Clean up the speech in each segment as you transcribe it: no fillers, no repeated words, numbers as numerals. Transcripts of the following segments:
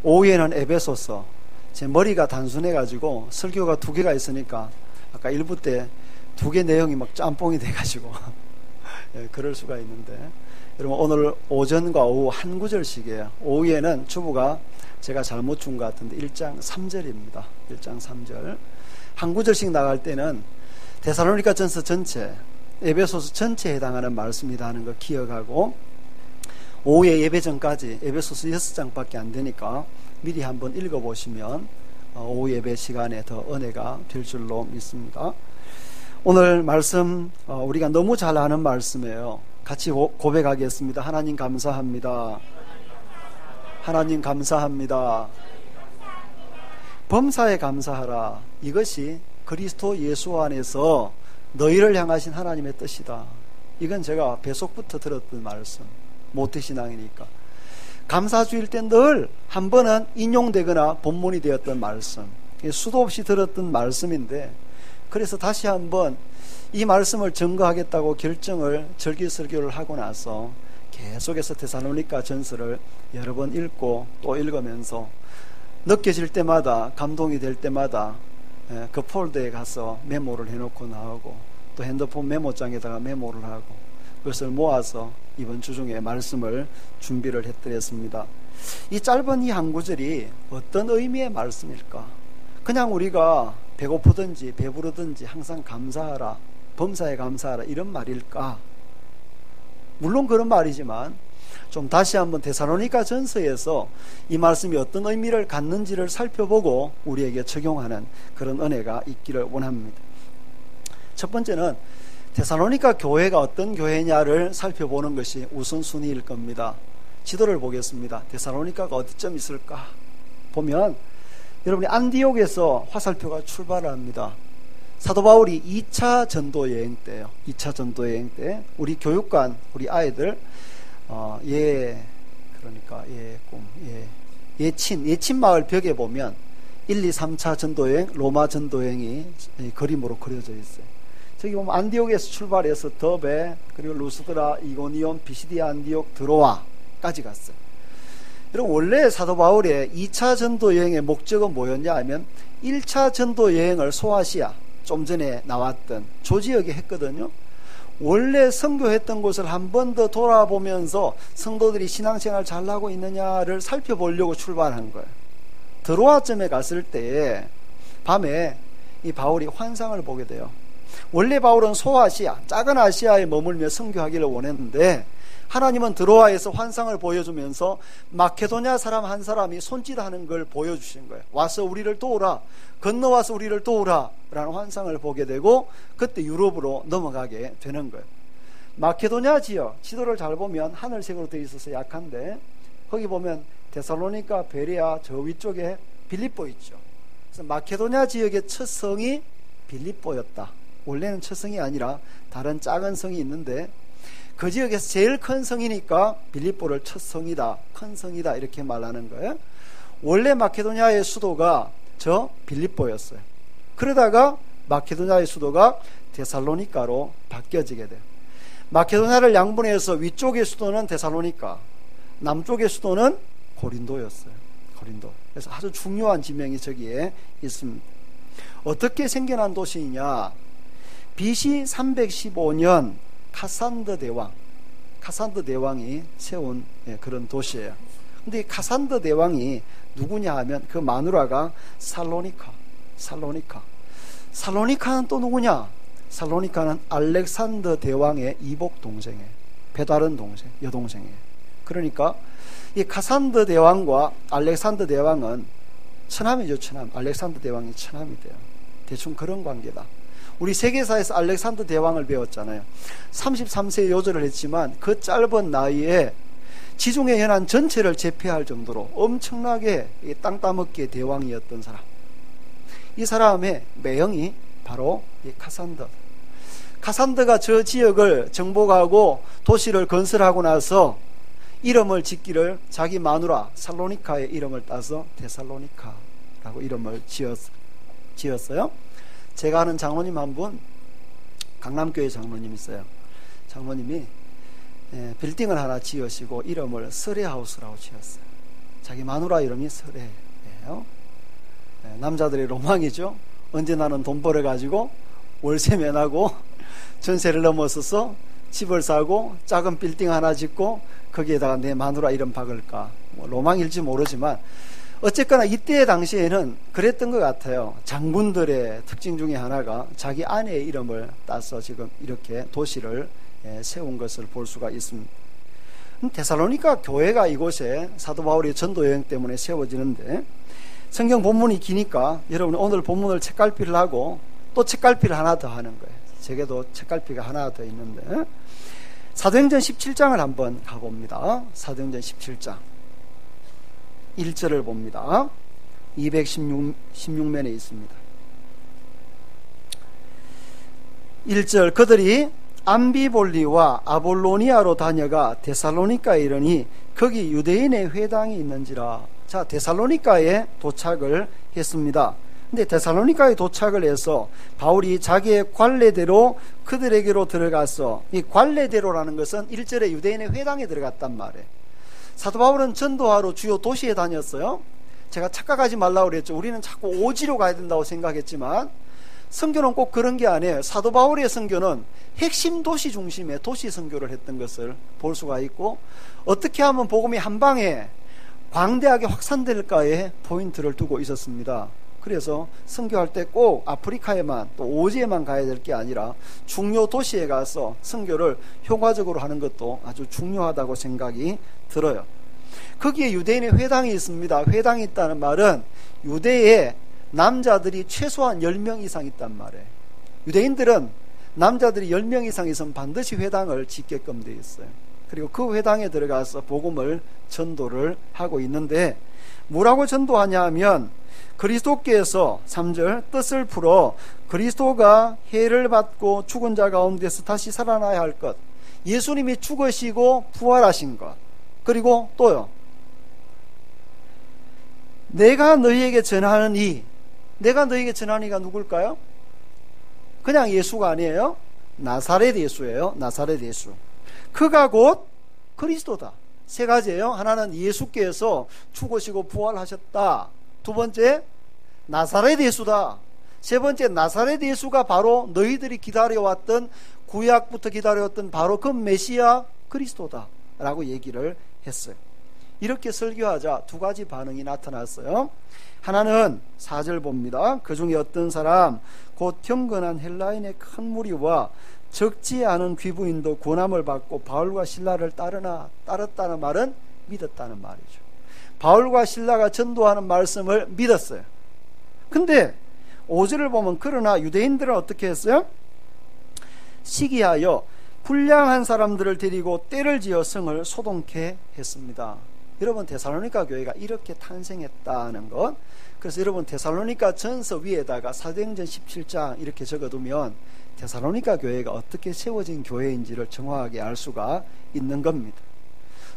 오후에는 에베소서. 제 머리가 단순해가지고 설교가 두 개가 있으니까 아까 1부 때 두 개 내용이 막 짬뽕이 돼가지고 예, 그럴 수가 있는데, 여러분 오늘 오전과 오후 한 구절씩이에요. 오후에는 주부가 제가 잘못 준 것 같은데 1장 3절입니다. 1장 3절. 한 구절씩 나갈 때는 데살로니가 전서 전체, 에베소서 전체에 해당하는 말씀이다 하는 거 기억하고, 오후에 예배 전까지 에베소서 6장밖에 안 되니까 미리 한번 읽어보시면 오후 예배 시간에 더 은혜가 될 줄로 믿습니다. 오늘 말씀 우리가 너무 잘 아는 말씀이에요. 같이 고백하겠습니다. 하나님 감사합니다. 하나님 감사합니다. 범사에 감사하라. 이것이 그리스도 예수 안에서 너희를 향하신 하나님의 뜻이다. 이건 제가 배속부터 들었던 말씀. 모태신앙이니까 감사주일 때 늘 한 번은 인용되거나 본문이 되었던 말씀, 수도 없이 들었던 말씀인데, 그래서 다시 한번 이 말씀을 증거하겠다고 결정을 절기설교를 하고 나서 계속해서 데살로니가 전서를 여러 번 읽고 또 읽으면서 느껴질 때마다, 감동이 될 때마다 그 폴더에 가서 메모를 해놓고 나오고, 또 핸드폰 메모장에다가 메모를 하고, 그것을 모아서 이번 주 중에 말씀을 준비를 해드렸습니다. 이 짧은 이 한 구절이 어떤 의미의 말씀일까? 그냥 우리가 배고프든지 배부르든지 항상 감사하라, 범사에 감사하라, 이런 말일까? 물론 그런 말이지만 좀 다시 한번 데살로니가 전서에서 이 말씀이 어떤 의미를 갖는지를 살펴보고 우리에게 적용하는 그런 은혜가 있기를 원합니다. 첫 번째는 데살로니가 교회가 어떤 교회냐를 살펴보는 것이 우선순위일 겁니다. 지도를 보겠습니다. 데살로니가가 어디쯤 있을까? 보면 여러분이 안디옥에서 화살표가 출발을 합니다. 사도 바울이 2차 전도 여행 때예요. 2차 전도 여행 때 우리 교육관, 우리 아이들 예친 마을 벽에 보면 1, 2, 3차 전도 여행, 로마 전도 여행이 그림으로 그려져 있어요. 저기 보면 안디옥에서 출발해서 더베, 그리고 루스드라, 이고니온, 비시디아, 안디옥, 드로아까지 갔어요. 여러분 원래 사도 바울의 2차 전도 여행의 목적은 뭐였냐 하면 1차 전도 여행을 소아시아, 좀 전에 나왔던 조지역에 했거든요. 원래 선교했던 곳을 한 번 더 돌아보면서 성도들이 신앙생활 잘하고 있느냐를 살펴보려고 출발한 거예요. 드로아쯤에 갔을 때에 밤에 이 바울이 환상을 보게 돼요. 원래 바울은 소아시아, 작은 아시아에 머물며 선교하기를 원했는데 하나님은 드로아에서 환상을 보여주면서 마케도냐 사람 한 사람이 손짓하는 걸 보여주신 거예요. 와서 우리를 도우라, 건너와서 우리를 도우라 라는 환상을 보게 되고, 그때 유럽으로 넘어가게 되는 거예요. 마케도냐 지역, 지도를 잘 보면 하늘색으로 되어 있어서 약한데, 거기 보면 데살로니가, 베레아, 저 위쪽에 빌립보 있죠. 그래서 마케도냐 지역의 첫 성이 빌립보였다. 원래는 첫 성이 아니라 다른 작은 성이 있는데 그 지역에서 제일 큰 성이니까 빌립보를 첫 성이다, 큰 성이다 이렇게 말하는 거예요. 원래 마케도냐의 수도가 저 빌립보였어요. 그러다가 마케도냐의 수도가 데살로니가로 바뀌어지게 돼요. 마케도냐를 양분해서 위쪽의 수도는 데살로니가, 남쪽의 수도는 고린도였어요. 고린도. 그래서 아주 중요한 지명이 저기에 있습니다. 어떻게 생겨난 도시이냐? BC 315년 카산더 대왕이 세운 그런 도시예요. 근데 이 카산더 대왕이 누구냐 하면 그 마누라가 살로니카는 또 누구냐? 살로니카는 알렉산더 대왕의 이복 동생이에요. 배다른 동생, 여동생이에요. 그러니까 이 카산더 대왕과 알렉산더 대왕은 처남이죠. 처남. 알렉산더 대왕이 처남이 돼요. 대충 그런 관계다. 우리 세계사에서 알렉산더 대왕을 배웠잖아요. 33세에 요절을 했지만 그 짧은 나이에 지중해 연안 전체를 제패할 정도로 엄청나게 땅 따먹기의 대왕이었던 사람. 이 사람의 매형이 바로 이 카산더가 저 지역을 정복하고 도시를 건설하고 나서 이름을 짓기를 자기 마누라 살로니카의 이름을 따서 데살로니카라고 이름을 지었어요. 제가 아는 장로님 한 분, 강남교회 장로님 있어요. 장로님이 빌딩을 하나 지으시고 이름을 서레하우스라고 지었어요. 자기 마누라 이름이 설애예요. 남자들의 로망이죠. 언제 나는 돈 벌어가지고 월세 면하고 전세를 넘어서서 집을 사고 작은 빌딩 하나 짓고 거기에다가 내 마누라 이름 박을까. 뭐 로망일지 모르지만 어쨌거나 이때 당시에는 그랬던 것 같아요. 장군들의 특징 중에 하나가 자기 아내의 이름을 따서 지금 이렇게 도시를 세운 것을 볼 수가 있습니다. 데살로니가 교회가 이곳에 사도 바울의 전도 여행 때문에 세워지는데, 성경 본문이 기니까 여러분 오늘 본문을 책갈피를 하고 또 책갈피를 하나 더 하는 거예요. 제게도 책갈피가 하나 더 있는데, 사도행전 17장을 한번 가봅니다. 사도행전 17장 1절을 봅니다. 216면에 있습니다. 1절, 그들이 암비볼리와 아볼로니아로 다녀가 데살로니카에 이르니 거기 유대인의 회당이 있는지라. 자, 데살로니카에 도착을 했습니다. 근데 데살로니카에 도착을 해서 바울이 자기의 관례대로 그들에게로 들어가서, 이 관례대로라는 것은 1절에 유대인의 회당에 들어갔단 말이에요. 사도 바울은 전도하러 주요 도시에 다녔어요. 제가 착각하지 말라고 그랬죠. 우리는 자꾸 오지로 가야 된다고 생각했지만 선교는 꼭 그런 게 아니에요. 사도 바울의 선교는 핵심 도시 중심의 도시 선교를 했던 것을 볼 수가 있고, 어떻게 하면 복음이 한 방에 광대하게 확산될까에 포인트를 두고 있었습니다. 그래서 선교할 때 꼭 아프리카에만 또 오지에만 가야 될 게 아니라 중요 도시에 가서 선교를 효과적으로 하는 것도 아주 중요하다고 생각이 들어요. 거기에 유대인의 회당이 있습니다. 회당이 있다는 말은 유대에 남자들이 최소한 10명 이상 있단 말이에요. 유대인들은 남자들이 10명 이상 있으면 반드시 회당을 짓게끔 되어 있어요. 그리고 그 회당에 들어가서 복음을 전도를 하고 있는데, 뭐라고 전도하냐 하면 그리스도께서 3절 뜻을 풀어 그리스도가 해를 받고 죽은 자 가운데서 다시 살아나야 할 것, 예수님이 죽으시고 부활하신 것, 그리고 또요, 내가 너희에게 전하는 이, 내가 너희에게 전하는 이가 누굴까요? 그냥 예수가 아니에요. 나사렛 예수예요. 나사렛 예수. 그가 곧 그리스도다. 세 가지예요. 하나는 예수께서 죽으시고 부활하셨다. 두 번째, 나사렛 예수다. 세 번째, 나사렛 예수가 바로 너희들이 기다려왔던, 구약부터 기다려왔던 바로 그 메시아 그리스도다 라고 얘기를 했어요. 이렇게 설교하자 두 가지 반응이 나타났어요. 하나는 4절 봅니다. 그 중에 어떤 사람 곧 경건한 헬라인의 큰 무리와 적지 않은 귀부인도 권함을 받고 바울과 실라를 따랐다는 말은 믿었다는 말이죠. 바울과 실라가 전도하는 말씀을 믿었어요. 근데 5절을 보면 그러나 유대인들은 어떻게 했어요? 시기하여 불량한 사람들을 데리고 떼를 지어 성을 소동케 했습니다. 여러분, 데살로니가 교회가 이렇게 탄생했다는 것, 그래서 여러분 데살로니가 전서 위에다가 사도행전 17장 이렇게 적어두면 데살로니가 교회가 어떻게 세워진 교회인지를 정확하게 알 수가 있는 겁니다.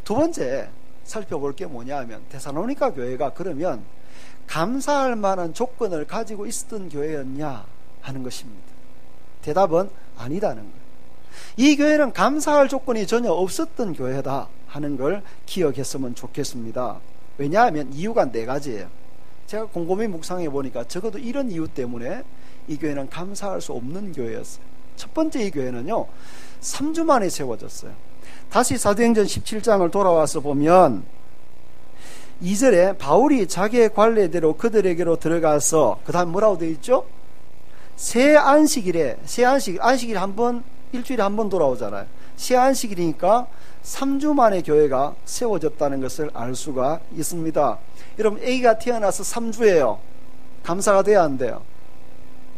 두 번째 살펴볼 게 뭐냐 하면, 데살로니가 교회가 그러면 감사할 만한 조건을 가지고 있었던 교회였냐 하는 것입니다. 대답은 아니다는 거예요. 이 교회는 감사할 조건이 전혀 없었던 교회다 하는 걸 기억했으면 좋겠습니다. 왜냐하면 이유가 4가지예요. 제가 곰곰이 묵상해 보니까 적어도 이런 이유 때문에 이 교회는 감사할 수 없는 교회였어요. 첫 번째, 이 교회는요 3주 만에 세워졌어요. 다시 사도행전 17장을 돌아와서 보면 2절에 바울이 자기의 관례대로 그들에게로 들어가서, 그 다음 뭐라고 되어 있죠? 새 안식일에, 안식일 한 번, 일주일에 한 번 돌아오잖아요. 새 안식일이니까 3주 만에 교회가 세워졌다는 것을 알 수가 있습니다. 여러분, 아기가 태어나서 3주예요. 감사가 돼야 안 돼요?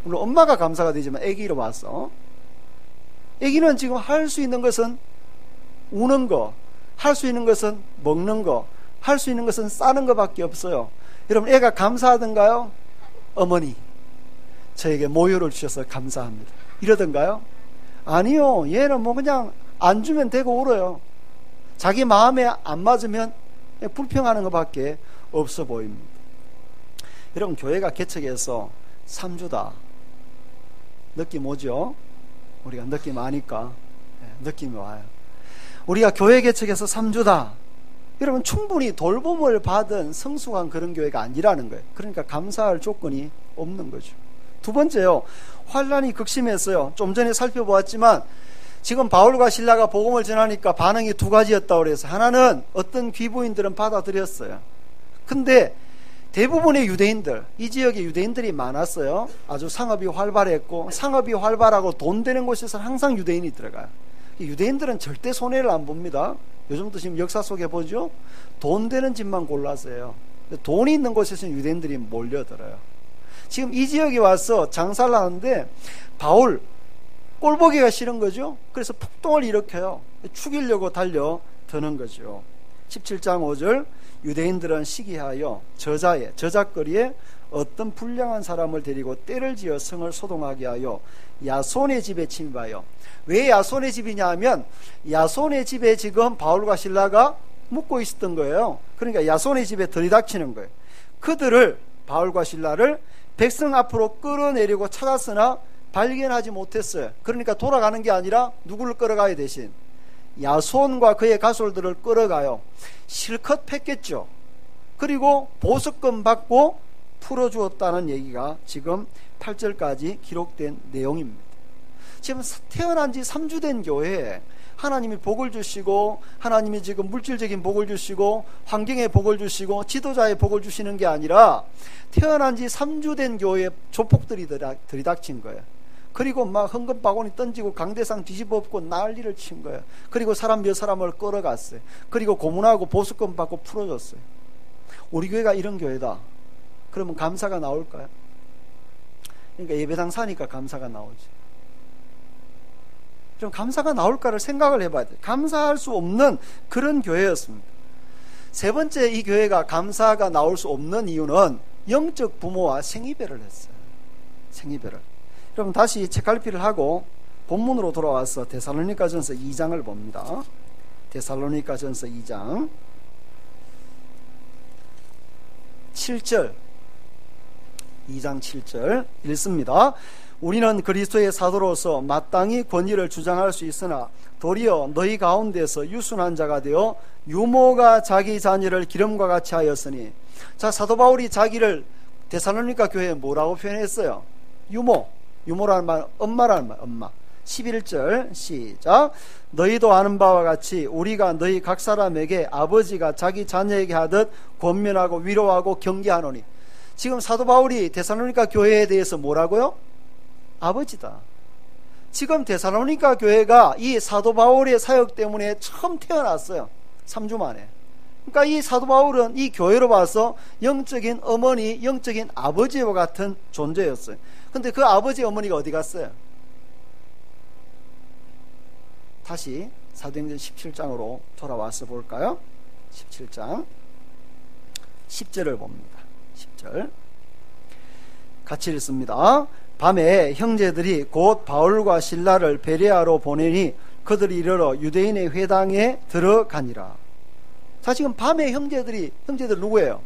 물론 엄마가 감사가 되지만 아기로 봐서, 아기는 지금 할 수 있는 것은 우는 거, 할 수 있는 것은 먹는 거, 할 수 있는 것은 싸는 것밖에 없어요. 여러분, 애가 감사하던가요? 어머니, 저에게 모유를 주셔서 감사합니다, 이러던가요? 아니요. 얘는 뭐 그냥 안 주면 되고 울어요. 자기 마음에 안 맞으면 불평하는 것밖에 없어 보입니다. 여러분, 교회가 개척해서 3주다. 느낌 오죠? 우리가 느낌 아니까 느낌이 와요. 우리가 교회 개척해서 3주다. 여러분 충분히 돌봄을 받은 성숙한 그런 교회가 아니라는 거예요. 그러니까 감사할 조건이 없는 거죠. 두 번째요, 환란이 극심했어요. 좀 전에 살펴보았지만 지금 바울과 실라가 복음을 전하니까 반응이 두 가지였다고 그래서, 하나는 어떤 귀부인들은 받아들였어요. 근데 대부분의 유대인들, 이 지역에 유대인들이 많았어요. 아주 상업이 활발했고, 상업이 활발하고 돈 되는 곳에서는 항상 유대인이 들어가요. 유대인들은 절대 손해를 안 봅니다. 요즘도 지금 역사 속에 보죠. 돈 되는 집만 골랐어요. 돈이 있는 곳에서는 유대인들이 몰려들어요. 지금 이 지역에 와서 장사를 하는데 바울 꼴보기가 싫은 거죠. 그래서 폭동을 일으켜요. 죽이려고 달려드는 거죠. 17장 5절, 유대인들은 시기하여 저작거리에 어떤 불량한 사람을 데리고 때를 지어 성을 소동하게 하여 야손의 집에 침입하여. 왜 야손의 집이냐 하면 야손의 집에 지금 바울과 실라가 묵고 있었던 거예요. 그러니까 야손의 집에 들이닥치는 거예요. 그들을, 바울과 실라를 백성 앞으로 끌어내려고 찾았으나 발견하지 못했어요. 그러니까 돌아가는 게 아니라 누구를 끌어가야 대신 야손과 그의 가솔들을 끌어가요. 실컷 팼겠죠. 그리고 보석금 받고 풀어주었다는 얘기가 지금 8절까지 기록된 내용입니다. 지금 태어난 지 3주 된 교회에 하나님이 복을 주시고, 하나님이 지금 물질적인 복을 주시고, 환경에 복을 주시고, 지도자의 복을 주시는 게 아니라 태어난 지 3주 된 교회에 조폭들이 들이닥친 거예요. 그리고 막 헌금 바구니 던지고 강대상 뒤집어 엎고 난리를 친 거예요. 그리고 사람 몇 사람을 끌어갔어요. 그리고 고문하고 보석금 받고 풀어줬어요. 우리 교회가 이런 교회다. 그러면 감사가 나올까요? 그러니까 예배당 사니까 감사가 나오지. 좀 감사가 나올까를 생각을 해봐야 돼요. 감사할 수 없는 그런 교회였습니다. 세 번째, 이 교회가 감사가 나올 수 없는 이유는 영적 부모와 생이별을 했어요. 생이별을. 여러분 다시 책갈피를 하고 본문으로 돌아와서 데살로니가전서 2장을 봅니다. 데살로니가전서 2장 7절, 2장 7절 읽습니다. 우리는 그리스도의 사도로서 마땅히 권위를 주장할 수 있으나 도리어 너희 가운데서 유순한 자가 되어 유모가 자기 자녀를 기름과 같이 하였으니. 자, 사도 바울이 자기를 데살로니가 교회에 뭐라고 표현했어요? 유모라는 말, 엄마라는 말, 엄마. 11절 시작. 너희도 아는 바와 같이 우리가 너희 각 사람에게 아버지가 자기 자녀에게 하듯 권면하고 위로하고 경계하노니. 지금 사도 바울이 데살로니가 교회에 대해서 뭐라고요? 아버지다. 지금 데살로니가 교회가 이 사도 바울의 사역 때문에 처음 태어났어요. 3주 만에. 그러니까 이 사도 바울은 이 교회로 봐서 영적인 어머니, 영적인 아버지와 같은 존재였어요. 근데 그 아버지 어머니가 어디 갔어요? 다시 사도행전 17장으로 돌아와서 볼까요? 17장 10절을 봅니다. 10절 같이 읽습니다. 밤에 형제들이 곧 바울과 실라를 베레아로 보내니 그들이 이르러 유대인의 회당에 들어가니라. 자, 지금 밤에 형제들 누구예요?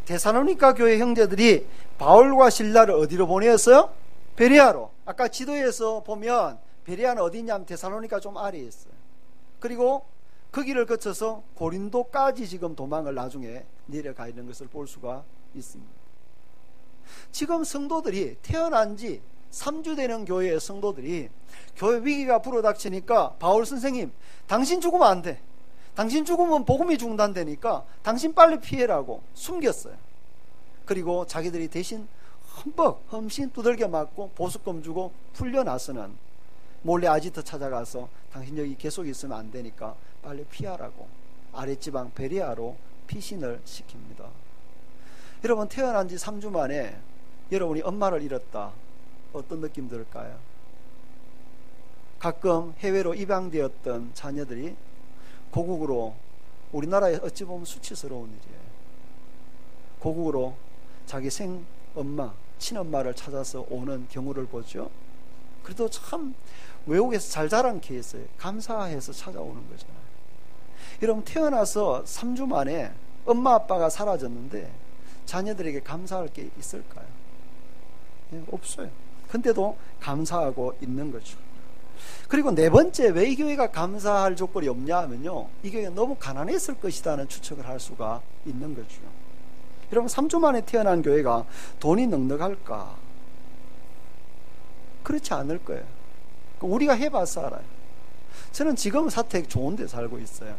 데살로니가 교회 형제들이 바울과 실라를 어디로 보내었어요? 베레아로. 아까 지도에서 보면 베레아는 어디 있냐면 데살로니가 좀 아래에 있어요. 그리고 그 길을 거쳐서 고린도까지 지금 도망을 나중에 내려가 있는 것을 볼 수가 있습니다. 지금 성도들이 태어난 지 3주 되는 교회의 성도들이 교회 위기가 불어닥치니까 바울 선생님, 당신 죽으면 안 돼. 당신 죽으면 복음이 중단되니까 당신 빨리 피해라고 숨겼어요. 그리고 자기들이 대신 험신 두들겨 맞고 보석금 주고 풀려나서는 몰래 아지트 찾아가서 당신 여기 계속 있으면 안 되니까 빨리 피하라고 아랫지방 베레아로 피신을 시킵니다. 여러분 태어난 지 3주 만에 여러분이 엄마를 잃었다. 어떤 느낌 들까요? 가끔 해외로 입양되었던 자녀들이 고국으로, 우리나라에 어찌 보면 수치스러운 일이에요. 고국으로 자기 생엄마, 친엄마를 찾아서 오는 경우를 보죠. 그래도 참 외국에서 잘 자란 케이스예요. 감사해서 찾아오는 거잖아요. 여러분 태어나서 3주 만에 엄마 아빠가 사라졌는데 자녀들에게 감사할 게 있을까요? 없어요. 근데도 감사하고 있는 거죠. 그리고 네 번째, 왜 이 교회가 감사할 조건이 없냐 하면요, 이 교회가 너무 가난했을 것이라는 추측을 할 수가 있는 거죠. 여러분, 3주 만에 태어난 교회가 돈이 넉넉할까? 그렇지 않을 거예요. 우리가 해봐서 알아요. 저는 지금 사택 좋은 데 살고 있어요.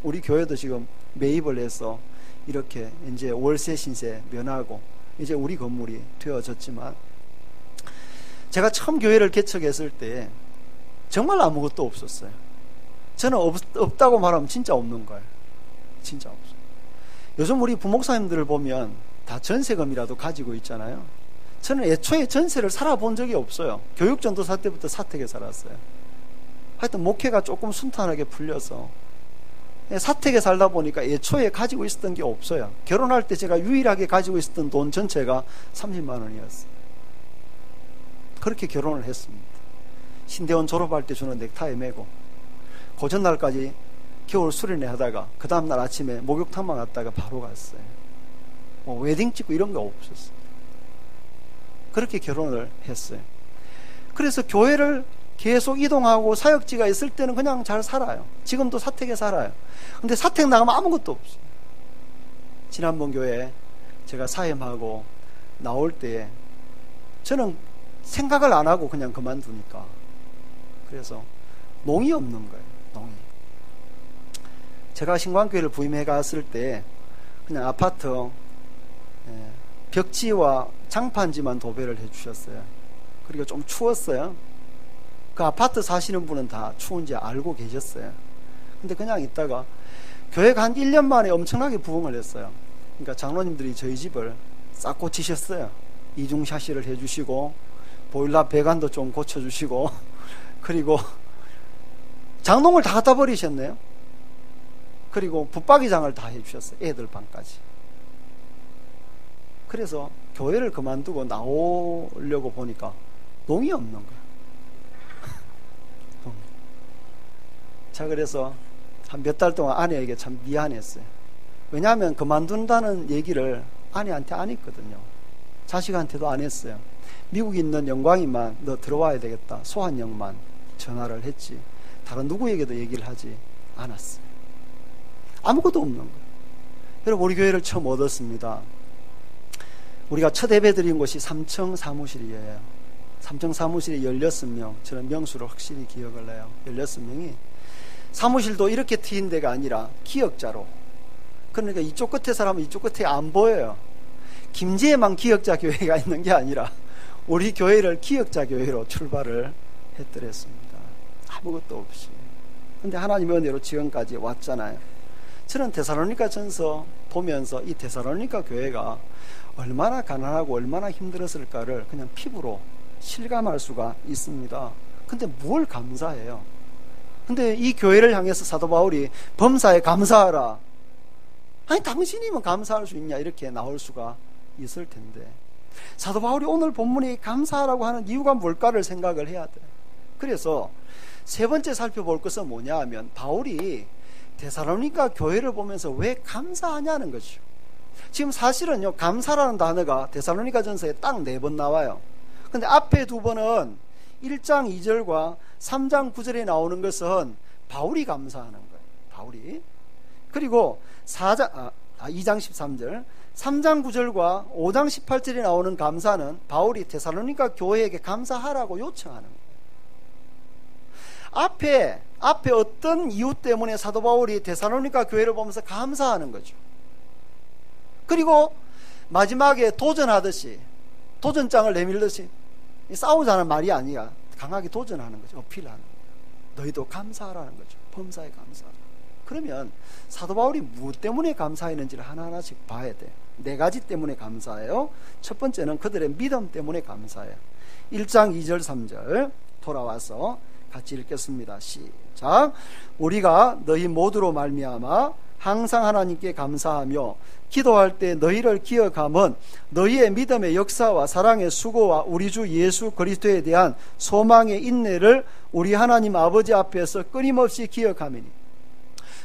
우리 교회도 지금 매입을 해서 이렇게 이제 월세 신세 면하고 이제 우리 건물이 되어졌지만, 제가 처음 교회를 개척했을 때 정말 아무것도 없었어요. 저는 없다고 말하면 진짜 없는 거예요. 진짜 없어요. 요즘 우리 부목사님들을 보면 다 전세금이라도 가지고 있잖아요. 저는 애초에 전세를 살아본 적이 없어요. 교육전도사 때부터 사택에 살았어요. 하여튼 목회가 조금 순탄하게 풀려서 사택에 살다 보니까 애초에 가지고 있었던 게 없어요. 결혼할 때 제가 유일하게 가지고 있었던 돈 전체가 30만 원이었어요. 그렇게 결혼을 했습니다. 신대원 졸업할 때 주는 넥타이 매고 그 전날까지 겨울 수련회 하다가 그 다음날 아침에 목욕탕만 갔다가 바로 갔어요. 뭐 웨딩 찍고 이런 거 없었어요. 그렇게 결혼을 했어요. 그래서 교회를 계속 이동하고 사역지가 있을 때는 그냥 잘 살아요. 지금도 사택에 살아요. 근데 사택 나가면 아무것도 없어요. 지난번 교회에 제가 사임하고 나올 때 저는 생각을 안 하고 그냥 그만두니까, 그래서 농이 없는 거예요. 농이. 제가 신광교회를 부임해 갔을 때 그냥 아파트 벽지와 장판지만 도배를 해 주셨어요. 그리고 좀 추웠어요. 그 아파트 사시는 분은 다 추운지 알고 계셨어요. 근데 그냥 있다가 교회가 한 1년 만에 엄청나게 부흥을 했어요. 그러니까 장로님들이 저희 집을 싹 고치셨어요. 이중 샤시를 해주시고 보일러 배관도 좀 고쳐주시고 그리고 장롱을 다 갖다 버리셨네요. 그리고 붙박이장을 다 해주셨어요. 애들 방까지. 그래서 교회를 그만두고 나오려고 보니까 농이 없는 거예요. 자, 그래서 한 몇 달 동안 아내에게 참 미안했어요. 왜냐하면 그만둔다는 얘기를 아내한테 안 했거든요. 자식한테도 안 했어요. 미국에 있는 영광이만 너 들어와야 되겠다, 소한영만 전화를 했지, 다른 누구에게도 얘기를 하지 않았어요. 아무것도 없는 거예요. 여러분, 우리 교회를 처음 얻었습니다. 우리가 첫 예배 드린 곳이 3층 사무실이에요. 3층 사무실이 16명, 저는 명수를 확실히 기억을 해요. 16명이 사무실도 이렇게 트인 데가 아니라 기역자로, 그러니까 이쪽 끝에 사람은 이쪽 끝에 안 보여요. 김제에만 기역자 교회가 있는 게 아니라 우리 교회를 기역자 교회로 출발을 했더랬습니다. 아무것도 없이. 근데 하나님의 은혜로 지금까지 왔잖아요. 저는 데살로니가 전서 보면서 이 데살로니가 교회가 얼마나 가난하고 얼마나 힘들었을까를 그냥 피부로 실감할 수가 있습니다. 근데 뭘 감사해요? 근데 이 교회를 향해서 사도 바울이 범사에 감사하라. 아니, 당신이면 감사할 수 있냐, 이렇게 나올 수가 있을 텐데, 사도 바울이 오늘 본문에 감사하라고 하는 이유가 뭘까를 생각을 해야 돼요. 그래서 세 번째 살펴볼 것은 뭐냐 하면, 바울이 데살로니가 교회를 보면서 왜 감사하냐는 거죠. 지금 사실은요, 감사라는 단어가 데살로니가 전서에 딱 4번 나와요. 근데 앞에 2번은 1장 2절과 3장 9절에 나오는 것은 바울이 감사하는 거예요. 바울이. 그리고 2장 13절, 3장 9절과 5장 18절에 나오는 감사는 바울이 데살로니가 교회에게 감사하라고 요청하는 거예요. 앞에 어떤 이유 때문에 사도 바울이 데살로니가 교회를 보면서 감사하는 거죠. 그리고 마지막에 도전하듯이, 도전장을 내밀듯이, 싸우자는 말이 아니야. 강하게 도전하는 거죠. 어필하는 거예요. 너희도 감사하라는 거죠. 범사에 감사하라. 그러면 사도 바울이 무엇 때문에 감사했는지를 하나하나씩 봐야 돼요. 4가지 때문에 감사해요. 첫 번째는 그들의 믿음 때문에 감사해요. 1장 2절 3절 돌아와서 같이 읽겠습니다. 시작. 우리가 너희 모두로 말미암아 항상 하나님께 감사하며 기도할 때 너희를 기억함은 너희의 믿음의 역사와 사랑의 수고와 우리 주 예수 그리스도에 대한 소망의 인내를 우리 하나님 아버지 앞에서 끊임없이 기억함이니.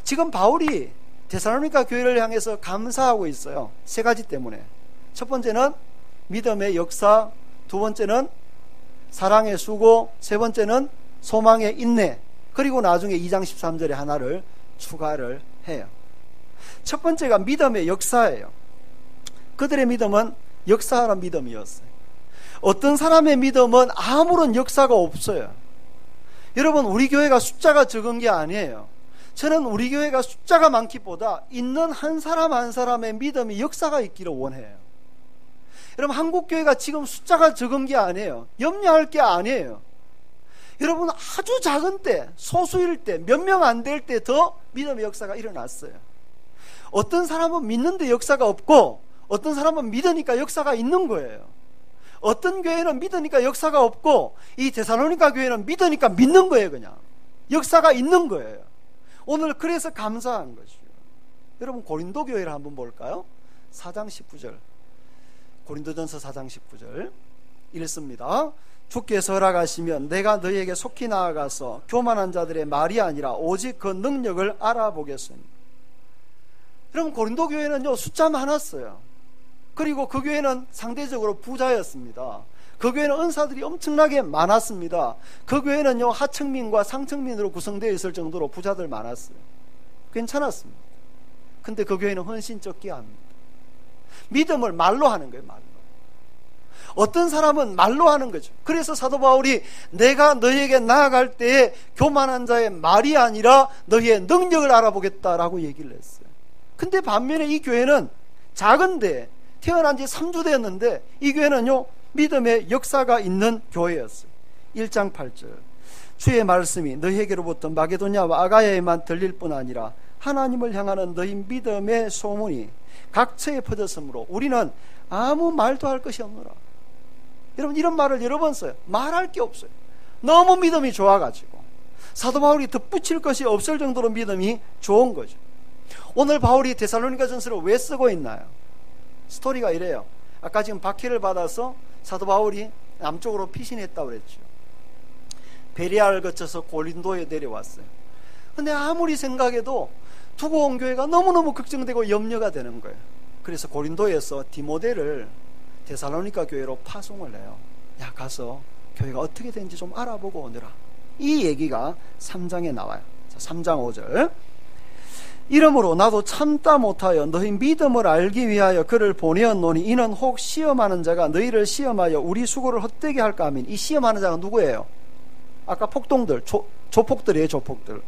지금 바울이 데살로니가 교회를 향해서 감사하고 있어요. 3가지 때문에. 첫 번째는 믿음의 역사, 2번째는 사랑의 수고, 3번째는 소망의 인내, 그리고 나중에 2장 13절에 하나를 추가를 해요. 첫 번째가 믿음의 역사예요. 그들의 믿음은 역사하는 믿음이었어요. 어떤 사람의 믿음은 아무런 역사가 없어요. 여러분, 우리 교회가 숫자가 적은 게 아니에요. 저는 우리 교회가 숫자가 많기보다 있는 한 사람 한 사람의 믿음이 역사가 있기를 원해요. 여러분, 한국교회가 지금 숫자가 적은 게 아니에요. 염려할 게 아니에요. 여러분, 아주 작은 때, 소수일 때, 몇 명 안 될 때 더 믿음의 역사가 일어났어요. 어떤 사람은 믿는데 역사가 없고, 어떤 사람은 믿으니까 역사가 있는 거예요. 어떤 교회는 믿으니까 역사가 없고, 이 데살로니가 교회는 믿으니까 믿는 거예요. 그냥 역사가 있는 거예요. 오늘 그래서 감사한 것이요. 여러분, 고린도 교회를 한번 볼까요? 4장 19절, 고린도전서 4장 19절 읽습니다. 주께서 허락하시면 내가 너희에게 속히 나아가서 교만한 자들의 말이 아니라 오직 그 능력을 알아보겠으니. 여러분, 고린도 교회는요, 숫자 많았어요. 그리고 그 교회는 상대적으로 부자였습니다. 그 교회는 은사들이 엄청나게 많았습니다. 그 교회는요, 하층민과 상층민으로 구성되어 있을 정도로 부자들 많았어요. 괜찮았습니다. 근데 그 교회는 헌신적기 합니다. 믿음을 말로 하는 거예요. 말로. 어떤 사람은 말로 하는 거죠. 그래서 사도 바울이 내가 너희에게 나아갈 때에 교만한 자의 말이 아니라 너희의 능력을 알아보겠다라고 얘기를 했어요. 근데 반면에 이 교회는 작은데 태어난 지 3주 되었는데 이 교회는요, 믿음의 역사가 있는 교회였어요. 1장 8절, 주의 말씀이 너희에게로부터 마게도냐와 아가야에만 들릴 뿐 아니라 하나님을 향하는 너희 믿음의 소문이 각처에 퍼졌으므로 우리는 아무 말도 할 것이 없노라. 여러분, 이런 말을 여러 번 써요. 말할 게 없어요. 너무 믿음이 좋아가지고 사도 바울이 덧붙일 것이 없을 정도로 믿음이 좋은 거죠. 오늘 바울이 데살로니가 전서를 왜 쓰고 있나요? 스토리가 이래요. 아까 지금 박해를 받아서 사도 바울이 남쪽으로 피신했다고 그랬죠. 베리아를 거쳐서 고린도에 내려왔어요. 근데 아무리 생각해도 두고 온 교회가 너무너무 걱정되고 염려가 되는 거예요. 그래서 고린도에서 디모데를 데살로니가 교회로 파송을 해요. 야, 가서 교회가 어떻게 되는지 좀 알아보고 오느라. 이 얘기가 3장에 나와요. 자, 3장 5절, 이러므로 나도 참다 못하여 너희 믿음을 알기 위하여 그를 보내었노니 이는 혹 시험하는 자가 너희를 시험하여 우리 수고를 헛되게 할까 하면. 이 시험하는 자가 누구예요? 아까 폭동들, 조폭들이에요. 조폭들.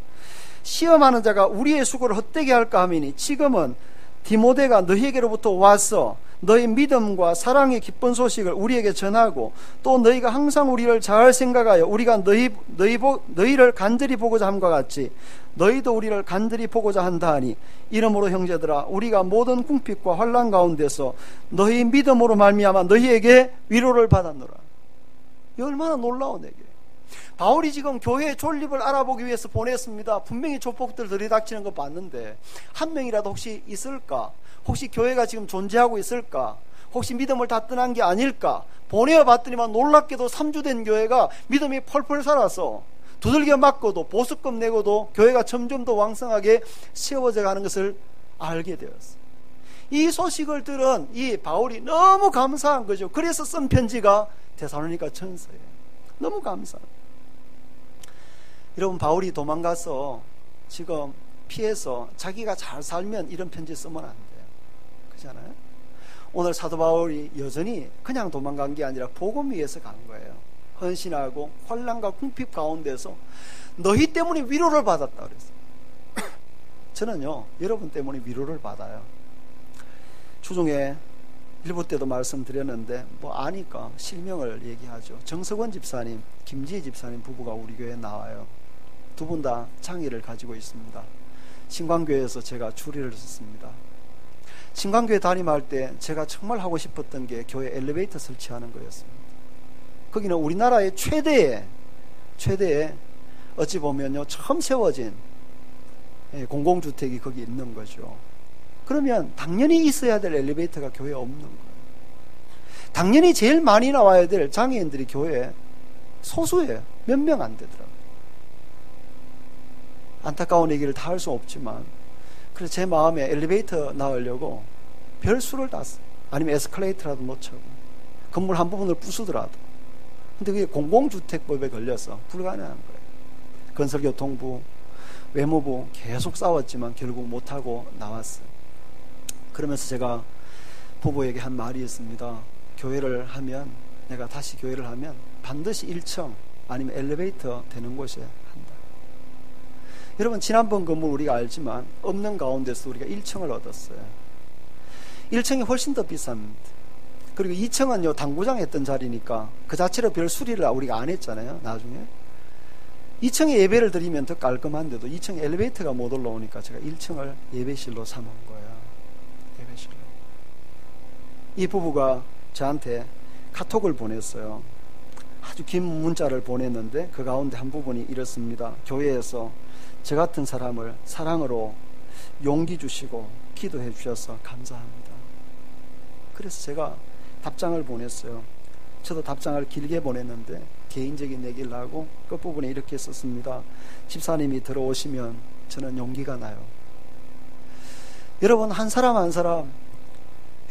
시험하는 자가 우리의 수고를 헛되게 할까 하면이 지금은 디모데가 너희에게로부터 와서 너희 믿음과 사랑의 기쁜 소식을 우리에게 전하고 또 너희가 항상 우리를 잘 생각하여 우리가 너희를 간절히 보고자 함과 같이 너희도 우리를 간절히 보고자 한다 하니, 이러므로 형제들아 우리가 모든 궁핍과 환난 가운데서 너희 믿음으로 말미암아 너희에게 위로를 받았노라. 이 얼마나 놀라운 얘기예요. 바울이 지금 교회의 존립을 알아보기 위해서 보냈습니다. 분명히 조폭들 들이닥치는 거 봤는데 한 명이라도 혹시 있을까? 혹시 교회가 지금 존재하고 있을까? 혹시 믿음을 다 떠난 게 아닐까? 보내어 봤더니만 놀랍게도 3주 된 교회가 믿음이 펄펄 살아서 두들겨 맞고도 보수금 내고도 교회가 점점 더 왕성하게 세워져 가는 것을 알게 되었어요. 이 소식을 들은 이 바울이 너무 감사한 거죠. 그래서 쓴 편지가 데살로니가 전서예요. 너무 감사합니다. 여러분, 바울이 도망가서 지금 피해서 자기가 잘 살면 이런 편지 쓰면 안 돼요. 그렇잖아요? 오늘 사도 바울이 여전히 그냥 도망간 게 아니라 복음 위해서 간 거예요. 헌신하고 환난과 궁핍 가운데서 너희 때문에 위로를 받았다 그랬어요. 저는요, 여러분 때문에 위로를 받아요. 주중에 일부 때도 말씀드렸는데 뭐 아니까 실명을 얘기하죠. 정석원 집사님, 김지혜 집사님 부부가 우리 교회에 나와요. 두 분 다 장애를 가지고 있습니다. 신광교회에서 제가 주례를 썼습니다. 신광교회 담임할 때 제가 정말 하고 싶었던 게 교회 엘리베이터 설치하는 거였습니다. 거기는 우리나라의 최대의 어찌 보면요, 처음 세워진 공공주택이 거기 있는 거죠. 그러면 당연히 있어야 될 엘리베이터가 교회에 없는 거예요. 당연히 제일 많이 나와야 될 장애인들이 교회에 소수예요. 몇 명 안 되더라고요. 안타까운 얘기를 다 할 수 없지만, 그래서 제 마음에 엘리베이터 나오려고 별수를 다 써. 아니면 에스컬레이터라도 놓쳐고 건물 한 부분을 부수더라도. 근데 그게 공공주택법에 걸려서 불가능한 거예요. 건설교통부, 외무부 계속 싸웠지만 결국 못하고 나왔어요. 그러면서 제가 부부에게 한 말이 있습니다. 내가 다시 교회를 하면 반드시 1층 아니면 엘리베이터 되는 곳에 한다. 여러분, 지난번 건물 우리가 알지만 없는 가운데서 우리가 1층을 얻었어요. 1층이 훨씬 더 비쌉니다. 그리고 2층은요, 당구장 했던 자리니까 그 자체로 별 수리를 우리가 안 했잖아요. 나중에 2층에 예배를 드리면 더 깔끔한데도 2층 엘리베이터가 못 올라오니까 제가 1층을 예배실로 삼은 거예요. 예배실로. 이 부부가 저한테 카톡을 보냈어요. 아주 긴 문자를 보냈는데 그 가운데 한 부분이 이렇습니다. 교회에서 저 같은 사람을 사랑으로 용기 주시고 기도해 주셔서 감사합니다. 그래서 제가 답장을 보냈어요. 저도 답장을 길게 보냈는데 개인적인 얘기를 하고 끝부분에 이렇게 썼습니다. 집사님이 들어오시면 저는 용기가 나요. 여러분, 한 사람 한 사람,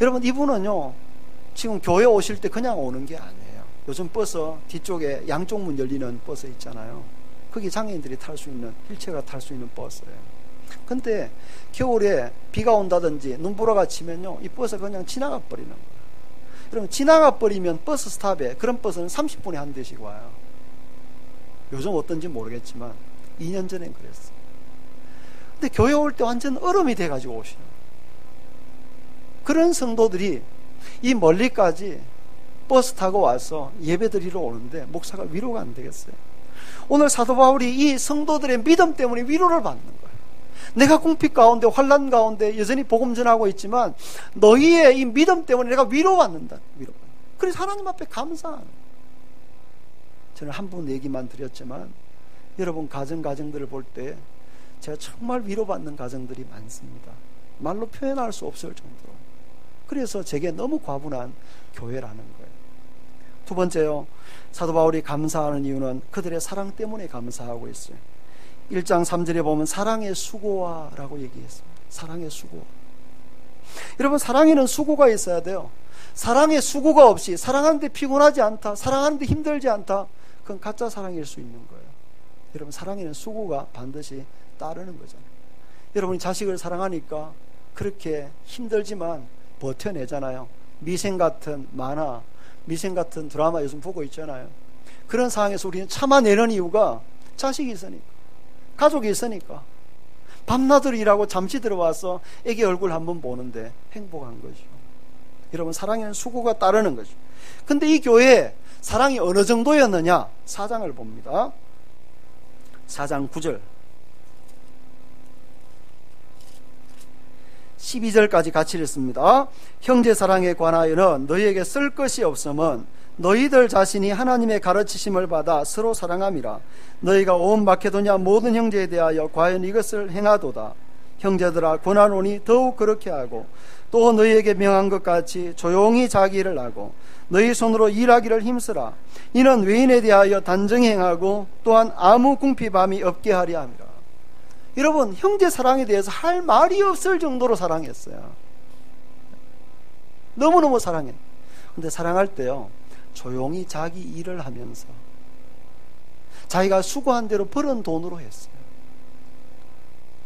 여러분, 이분은요 지금 교회 오실 때 그냥 오는 게 아니에요. 요즘 버스 뒤쪽에 양쪽 문 열리는 버스 있잖아요. 거기 장애인들이 탈 수 있는, 휠체어가 탈 수 있는 버스예요. 근데 겨울에 비가 온다든지 눈보라가 치면요 이 버스가 그냥 지나가 버리는 거예요. 그럼 지나가 버리면 버스 스탑에, 그런 버스는 30분에 한 대씩 와요. 요즘 어떤지 모르겠지만 2년 전엔 그랬어요. 근데 교회 올 때 완전 얼음이 돼가지고 오시는 거예요. 그런 성도들이 이 멀리까지 버스 타고 와서 예배 드리러 오는데 목사가 위로가 안 되겠어요. 오늘 사도 바울이 이 성도들의 믿음 때문에 위로를 받는 거예요. 내가 궁핍 가운데, 환난 가운데 여전히 복음 전하고 있지만 너희의 이 믿음 때문에 내가 위로받는다. 그래서 하나님 앞에 감사하는 거예요. 저는 한 분 얘기만 드렸지만 여러분 가정들을 볼 때 제가 정말 위로받는 가정들이 많습니다. 말로 표현할 수 없을 정도로. 그래서 제게 너무 과분한 교회라는 거예요. 두 번째요, 사도 바울이 감사하는 이유는 그들의 사랑 때문에 감사하고 있어요. 1장 3절에 보면 사랑의 수고와 라고 얘기했습니다. 사랑의 수고와. 여러분, 사랑에는 수고가 있어야 돼요. 사랑의 수고가 없이, 사랑하는데 피곤하지 않다, 사랑하는데 힘들지 않다, 그건 가짜 사랑일 수 있는 거예요. 여러분, 사랑에는 수고가 반드시 따르는 거잖아요. 여러분이 자식을 사랑하니까 그렇게 힘들지만 버텨내잖아요. 미생 같은 만화, 미생 같은 드라마 요즘 보고 있잖아요. 그런 상황에서 우리는 참아내는 이유가 자식이 있으니까, 가족이 있으니까. 밤낮으로 일하고 잠시 들어와서 애기 얼굴 한번 보는데 행복한 거죠. 여러분, 사랑에는 수고가 따르는 거죠. 근데 이 교회에 사랑이 어느 정도였느냐? 4장을 봅니다. 4장 9절 12절까지 같이 읽습니다. 형제 사랑에 관하여는 너희에게 쓸 것이 없음은 너희들 자신이 하나님의 가르치심을 받아 서로 사랑함이라. 너희가 온 마케도냐 모든 형제에 대하여 과연 이것을 행하도다. 형제들아, 권하노니 더욱 그렇게 하고, 또 너희에게 명한 것 같이 조용히 자기 일을 하고 너희 손으로 일하기를 힘쓰라. 이는 외인에 대하여 단정히 행하고 또한 아무 궁핍함이 없게 하려 함이라. 여러분, 형제 사랑에 대해서 할 말이 없을 정도로 사랑했어요. 너무너무 사랑해. 근데 사랑할 때요, 조용히 자기 일을 하면서 자기가 수고한 대로 벌은 돈으로 했어요.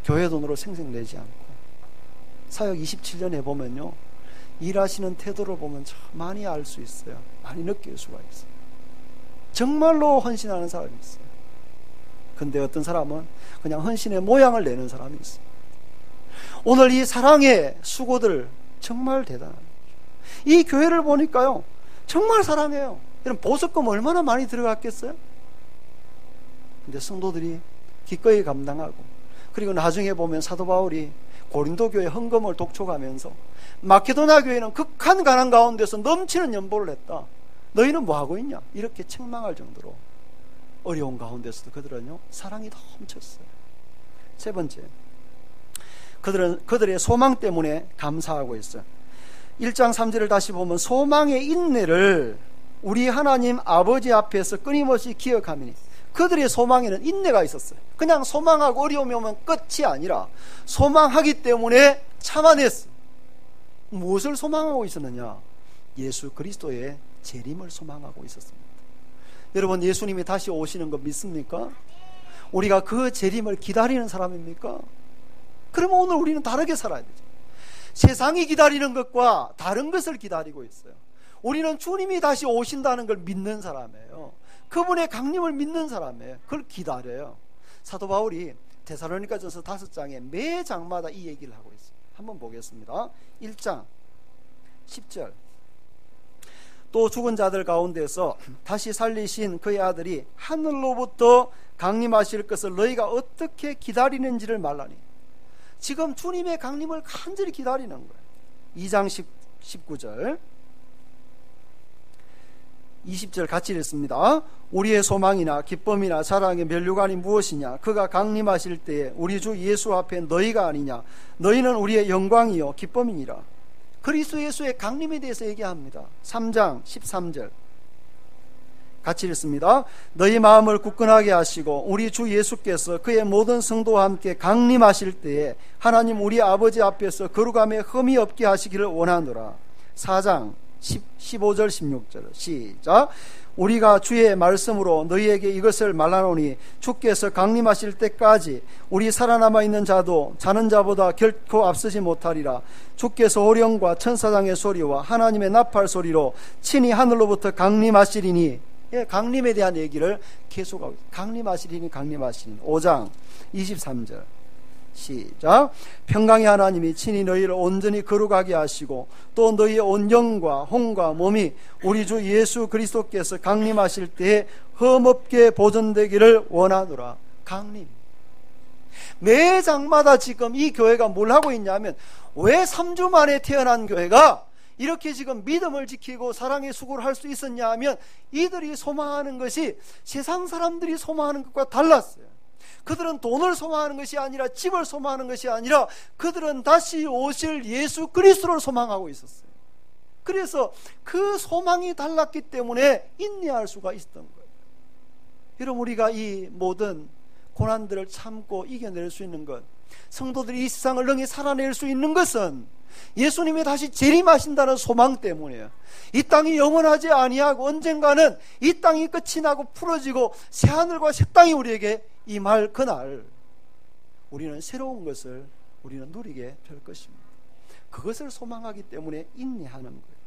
교회 돈으로 생생 내지 않고. 사역 27년에 보면요, 일하시는 태도를 보면 참 많이 알 수 있어요. 많이 느낄 수가 있어요. 정말로 헌신하는 사람이 있어요. 근데 어떤 사람은 그냥 헌신의 모양을 내는 사람이 있어요. 오늘 이 사랑의 수고들 정말 대단한 거죠. 이 교회를 보니까요, 정말 사랑해요. 여러분, 보석금 얼마나 많이 들어갔겠어요? 근데 성도들이 기꺼이 감당하고, 그리고 나중에 보면 사도 바울이 고린도 교회 헌금을 독촉하면서 마케도냐 교회는 극한 가난 가운데서 넘치는 연보를 했다. 너희는 뭐 하고 있냐? 이렇게 책망할 정도로 어려운 가운데서도 그들은요, 사랑이 넘쳤어요. 세 번째, 그들의 소망 때문에 감사하고 있어요. 1장 3절을 다시 보면 소망의 인내를 우리 하나님 아버지 앞에서 끊임없이 기억하미니. 그들의 소망에는 인내가 있었어요. 그냥 소망하고 어려움이 오면 끝이 아니라 소망하기 때문에 참아냈어요. 무엇을 소망하고 있었느냐? 예수 그리스도의 재림을 소망하고 있었습니다. 여러분, 예수님이 다시 오시는 거 믿습니까? 우리가 그 재림을 기다리는 사람입니까? 그러면 오늘 우리는 다르게 살아야 되죠. 세상이 기다리는 것과 다른 것을 기다리고 있어요. 우리는 주님이 다시 오신다는 걸 믿는 사람이에요. 그분의 강림을 믿는 사람이에요. 그걸 기다려요. 사도 바울이 데살로니가전서 5장에 매 장마다 이 얘기를 하고 있어요. 한번 보겠습니다. 1장 10절. 또 죽은 자들 가운데서 다시 살리신 그의 아들이 하늘로부터 강림하실 것을 너희가 어떻게 기다리는지를 말하니. 지금 주님의 강림을 간절히 기다리는 거예요. 2장 19절 20절 같이 읽습니다. 우리의 소망이나 기쁨이나 자랑의 면류관이 무엇이냐? 그가 강림하실 때에 우리 주 예수 앞에 너희가 아니냐? 너희는 우리의 영광이요 기쁨이니라. 그리스도 예수의 강림에 대해서 얘기합니다. 3장 13절 같이 읽습니다. 너희 마음을 굳건하게 하시고 우리 주 예수께서 그의 모든 성도와 함께 강림하실 때에 하나님 우리 아버지 앞에서 거룩함에 흠이 없게 하시기를 원하노라. 4장 15절 16절 시작. 우리가 주의 말씀으로 너희에게 이것을 말하노니 주께서 강림하실 때까지 우리 살아남아 있는 자도 자는 자보다 결코 앞서지 못하리라. 주께서 호령과 천사장의 소리와 하나님의 나팔 소리로 친히 하늘로부터 강림하시리니. 강림에 대한 얘기를 계속하고 있어요. 강림하시리니 5장 23절 시작. 평강의 하나님이 친히 너희를 온전히 거룩하게 하시고 또 너희의 온 영과 혼과 몸이 우리 주 예수 그리스도께서 강림하실 때에 흠없게 보존되기를 원하노라. 강림. 매 장마다 지금 이 교회가 뭘 하고 있냐면, 왜 3주 만에 태어난 교회가 이렇게 지금 믿음을 지키고 사랑의 수고를 할 수 있었냐 하면, 이들이 소망하는 것이 세상 사람들이 소망하는 것과 달랐어요. 그들은 돈을 소망하는 것이 아니라, 집을 소망하는 것이 아니라, 그들은 다시 오실 예수 그리스도를 소망하고 있었어요. 그래서 그 소망이 달랐기 때문에 인내할 수가 있었던 거예요. 여러분, 우리가 이 모든 고난들을 참고 이겨낼 수 있는 것, 성도들이 이 세상을 능히 살아낼 수 있는 것은 예수님이 다시 재림하신다는 소망 때문이에요. 이 땅이 영원하지 아니하고 언젠가는 이 땅이 끝이 나고 풀어지고 새하늘과 새 땅이 우리에게 임할 그날, 우리는 새로운 것을 우리는 누리게 될 것입니다. 그것을 소망하기 때문에 인내하는 거예요.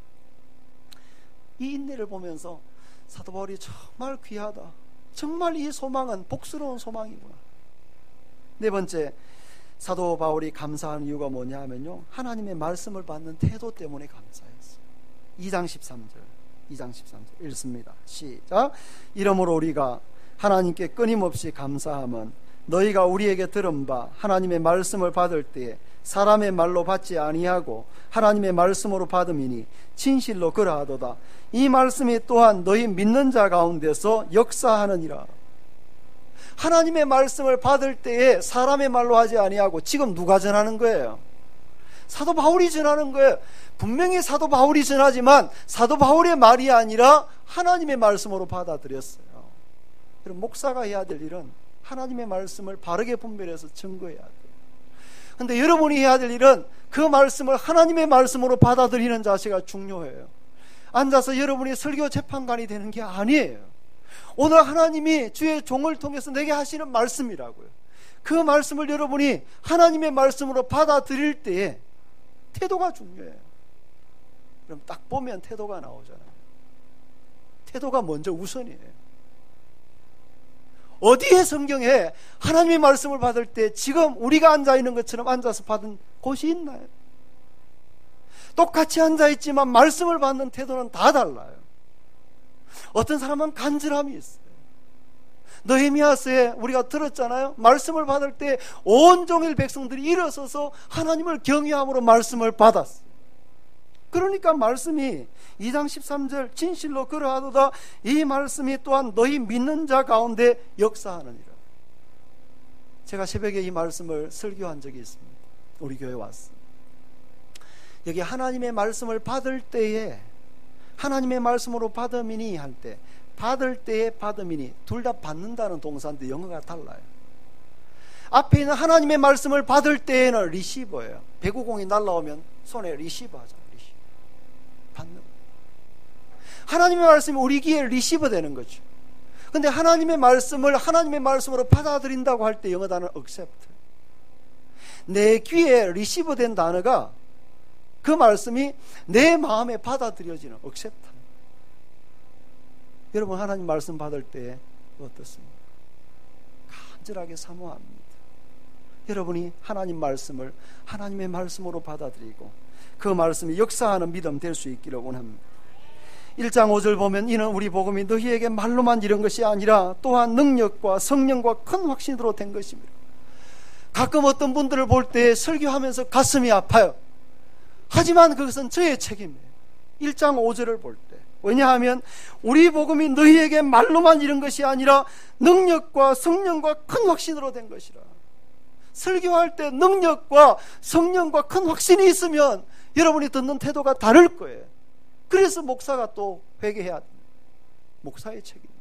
이 인내를 보면서 사도 바울이 정말 귀하다, 정말 이 소망은 복스러운 소망이구나. 네 번째, 사도 바울이 감사하는 이유가 뭐냐 하면요, 하나님의 말씀을 받는 태도 때문에 감사했어요. 2장 13절 읽습니다. 시작. 이러므로 우리가 하나님께 끊임없이 감사함은 너희가 우리에게 들은 바 하나님의 말씀을 받을 때에 사람의 말로 받지 아니하고 하나님의 말씀으로 받음이니 진실로 그러하도다. 이 말씀이 또한 너희 믿는 자 가운데서 역사하느니라. 하나님의 말씀을 받을 때에 사람의 말로 하지 아니하고, 지금 누가 전하는 거예요? 사도 바울이 전하는 거예요. 분명히 사도 바울이 전하지만 사도 바울의 말이 아니라 하나님의 말씀으로 받아들였어요. 그럼 목사가 해야 될 일은 하나님의 말씀을 바르게 분별해서 증거해야 돼요. 그런데 여러분이 해야 될 일은 그 말씀을 하나님의 말씀으로 받아들이는 자세가 중요해요. 앉아서 여러분이 설교 재판관이 되는 게 아니에요. 오늘 하나님이 주의 종을 통해서 내게 하시는 말씀이라고요. 그 말씀을 여러분이 하나님의 말씀으로 받아들일 때에 태도가 중요해요. 그럼 딱 보면 태도가 나오잖아요. 태도가 먼저 우선이에요. 어디에 성경에 하나님의 말씀을 받을 때 지금 우리가 앉아있는 것처럼 앉아서 받은 곳이 있나요? 똑같이 앉아있지만 말씀을 받는 태도는 다 달라요. 어떤 사람은 간절함이 있어요. 느헤미야서에 우리가 들었잖아요. 말씀을 받을 때 온종일 백성들이 일어서서 하나님을 경외함으로 말씀을 받았어요. 그러니까 말씀이 2장 13절 진실로 그러하도다. 이 말씀이 또한 너희 믿는 자 가운데 역사하느니라. 제가 새벽에 이 말씀을 설교한 적이 있습니다. 우리 교회 왔어요. 여기 하나님의 말씀을 받을 때에, 하나님의 말씀으로 받음이니 할 때, 받을 때에 받음이니, 둘 다 받는다는 동사인데 영어가 달라요. 앞에 있는 하나님의 말씀을 받을 때에는 리시버예요. 배구공이 날라오면 손에 리시버 하잖아요. 리시버. 받는. 하나님의 말씀이 우리 귀에 리시버 되는 거죠. 근데 하나님의 말씀을 하나님의 말씀으로 받아들인다고 할 때 영어 단어는 accept. 내 귀에 리시브 된 단어가 그 말씀이 내 마음에 받아들여지는 accept. 여러분 하나님 말씀 받을 때 어떻습니까? 간절하게 사모합니다. 여러분이 하나님 말씀을 하나님의 말씀으로 받아들이고 그 말씀이 역사하는 믿음 될 수 있기를 원합니다. 1장 5절 보면 이는 우리 복음이 너희에게 말로만 이런 것이 아니라 또한 능력과 성령과 큰 확신으로 된 것입니다. 가끔 어떤 분들을 볼 때 설교하면서 가슴이 아파요. 하지만 그것은 저의 책임이에요. 1장 5절을 볼 때. 왜냐하면 우리 복음이 너희에게 말로만 이런 것이 아니라 능력과 성령과 큰 확신으로 된 것이라. 설교할 때 능력과 성령과 큰 확신이 있으면 여러분이 듣는 태도가 다를 거예요. 그래서 목사가 또 회개해야 됩니다. 목사의 책임입니다.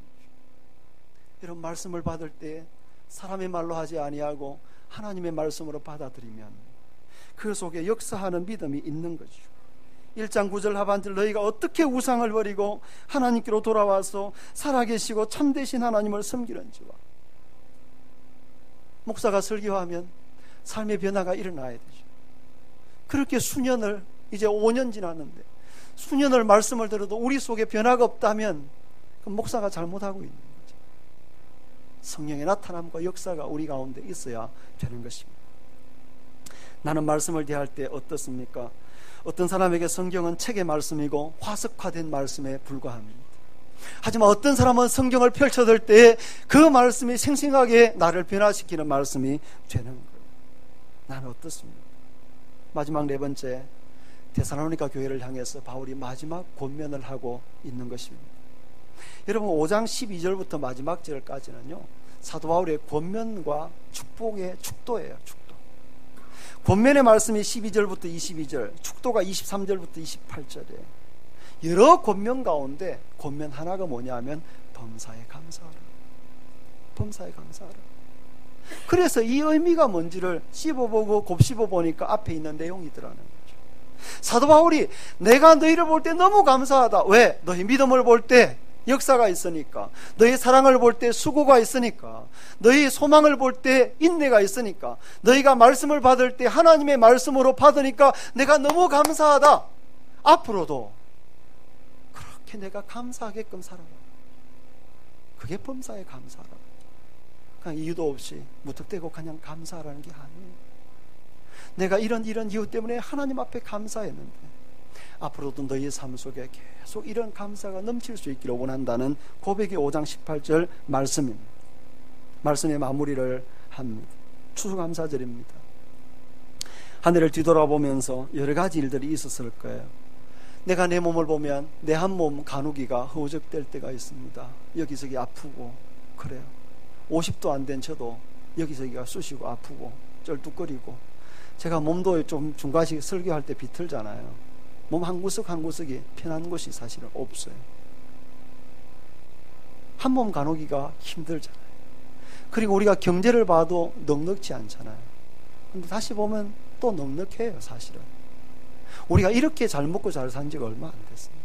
이런 말씀을 받을 때 사람의 말로 하지 아니하고 하나님의 말씀으로 받아들이면 그 속에 역사하는 믿음이 있는 거죠. 1장 9절 하반절 너희가 어떻게 우상을 버리고 하나님께로 돌아와서 살아계시고 참되신 하나님을 섬기는지와. 목사가 설교하면 삶의 변화가 일어나야 되죠. 그렇게 수년을 이제 5년 지났는데 수년을 말씀을 들어도 우리 속에 변화가 없다면 그 목사가 잘못하고 있는 거죠. 성령의 나타남과 역사가 우리 가운데 있어야 되는 것입니다. 나는 말씀을 대할 때 어떻습니까? 어떤 사람에게 성경은 책의 말씀이고 화석화된 말씀에 불과합니다. 하지만 어떤 사람은 성경을 펼쳐들 때 그 말씀이 생생하게 나를 변화시키는 말씀이 되는 거예요. 나는 어떻습니까? 마지막 네 번째, 데살로니가 교회를 향해서 바울이 마지막 권면을 하고 있는 것입니다. 여러분 5장 12절부터 마지막 절까지는요 사도 바울의 권면과 축복의 축도예요. 축도. 권면의 말씀이 12절부터 22절, 축도가 23절부터 28절이에요. 여러 권면 가운데 권면 하나가 뭐냐면 범사에 감사하라. 범사에 감사하라. 그래서 이 의미가 뭔지를 씹어보고 곱씹어보니까 앞에 있는 내용이더라는 거죠. 사도 바울이 내가 너희를 볼 때 너무 감사하다. 왜? 너희 믿음을 볼 때 역사가 있으니까, 너희 사랑을 볼 때 수고가 있으니까, 너희 소망을 볼 때 인내가 있으니까, 너희가 말씀을 받을 때 하나님의 말씀으로 받으니까 내가 너무 감사하다. 앞으로도 그렇게 내가 감사하게끔 살아라. 그게 범사에 감사하라. 그냥 이유도 없이 무턱대고 그냥 감사하라는 게 아니에요. 내가 이런 이유 때문에 하나님 앞에 감사했는데 앞으로도 너희의 삶 속에 계속 이런 감사가 넘칠 수 있기를 원한다는 고백의 5장 18절 말씀입니다. 말씀의 마무리를 합니다. 추수감사절입니다. 한 해를 뒤돌아보면서 여러 가지 일들이 있었을 거예요. 내가 내 몸을 보면 내 한 몸 가누기가 허우적될 때가 있습니다. 여기저기 아프고 그래요. 50도 안 된 저도 여기저기가 쑤시고 아프고 쩔뚝거리고, 제가 몸도 좀 중간씩 설교할 때 비틀잖아요. 몸 한 구석 한 구석이 편한 곳이 사실은 없어요. 한 몸 가누기가 힘들잖아요. 그리고 우리가 경제를 봐도 넉넉지 않잖아요. 근데 다시 보면 또 넉넉해요. 사실은 우리가 이렇게 잘 먹고 잘 산 지가 얼마 안 됐습니다.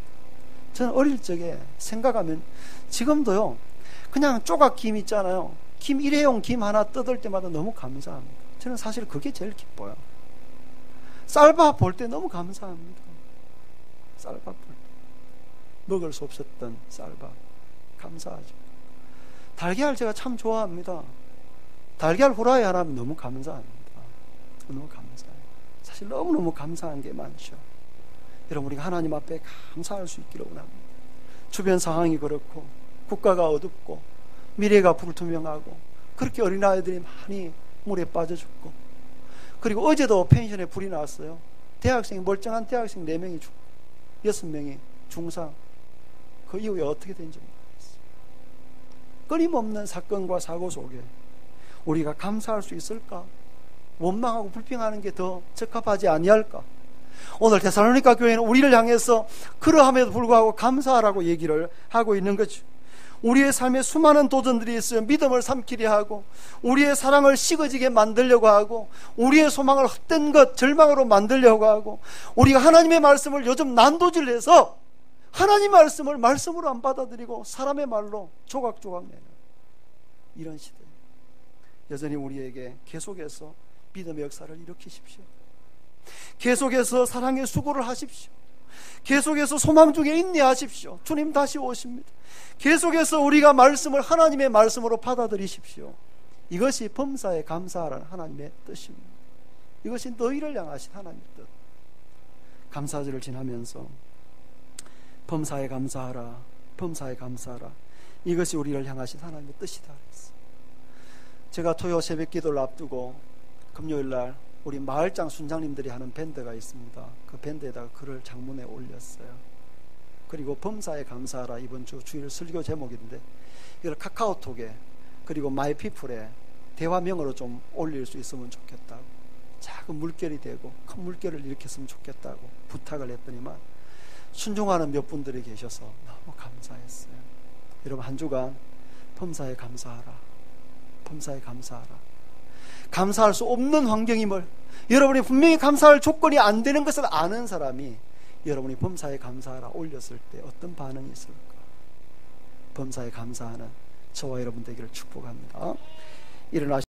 저는 어릴 적에 생각하면 지금도요 그냥 조각 김 있잖아요. 김 일회용 김 하나 뜯을 때마다 너무 감사합니다. 저는 사실 그게 제일 기뻐요. 쌀밥 볼 때 너무 감사합니다. 쌀밥 볼 때 먹을 수 없었던 쌀밥 감사하죠. 달걀 제가 참 좋아합니다. 달걀 후라이 하나 하면 너무 감사합니다. 너무 감사해요. 사실 너무너무 감사한 게 많죠. 여러분 우리가 하나님 앞에 감사할 수 있기를 원합니다. 주변 상황이 그렇고 국가가 어둡고 미래가 불투명하고 그렇게 어린아이들이 많이 물에 빠져 죽고, 그리고 어제도 펜션에 불이 났어요. 대학생, 멀쩡한 대학생 4명이 죽고 6명이 중상. 그 이후에 어떻게 된지 모르겠어요. 끊임없는 사건과 사고 속에 우리가 감사할 수 있을까? 원망하고 불평하는 게 더 적합하지 아니할까? 오늘 데살로니가 교회는 우리를 향해서 그러함에도 불구하고 감사하라고 얘기를 하고 있는 거죠. 우리의 삶에 수많은 도전들이 있어요. 믿음을 삼키려 하고, 우리의 사랑을 식어지게 만들려고 하고, 우리의 소망을 헛된 것 절망으로 만들려고 하고, 우리가 하나님의 말씀을 요즘 난도질해서 하나님 말씀을 말씀으로 안 받아들이고 사람의 말로 조각조각 내는 이런 시대. 여전히 우리에게 계속해서 믿음의 역사를 일으키십시오. 계속해서 사랑의 수고를 하십시오. 계속해서 소망 중에 인내하십시오. 주님 다시 오십니다. 계속해서 우리가 말씀을 하나님의 말씀으로 받아들이십시오. 이것이 범사에 감사하라는 하나님의 뜻입니다. 이것이 너희를 향하신 하나님의 뜻. 감사절을 지나면서 범사에 감사하라, 범사에 감사하라, 이것이 우리를 향하신 하나님의 뜻이다 그랬어요. 제가 토요 새벽 기도를 앞두고 금요일날 우리 마을장 순장님들이 하는 밴드가 있습니다. 그 밴드에다가 글을 장문에 올렸어요. 그리고 범사에 감사하라, 이번 주 주일 설교 제목인데 이걸 카카오톡에 그리고 마이피플에 대화명으로 좀 올릴 수 있으면 좋겠다고, 작은 물결이 되고 큰 물결을 일으켰으면 좋겠다고 부탁을 했더니만 순종하는 몇 분들이 계셔서 너무 감사했어요. 여러분, 한 주간 범사에 감사하라, 범사에 감사하라. 감사할 수 없는 환경임을, 여러분이 분명히 감사할 조건이 안 되는 것을 아는 사람이 여러분이 범사에 감사하라 올렸을 때 어떤 반응이 있을까? 범사에 감사하는 저와 여러분 되기를 축복합니다. 일어나시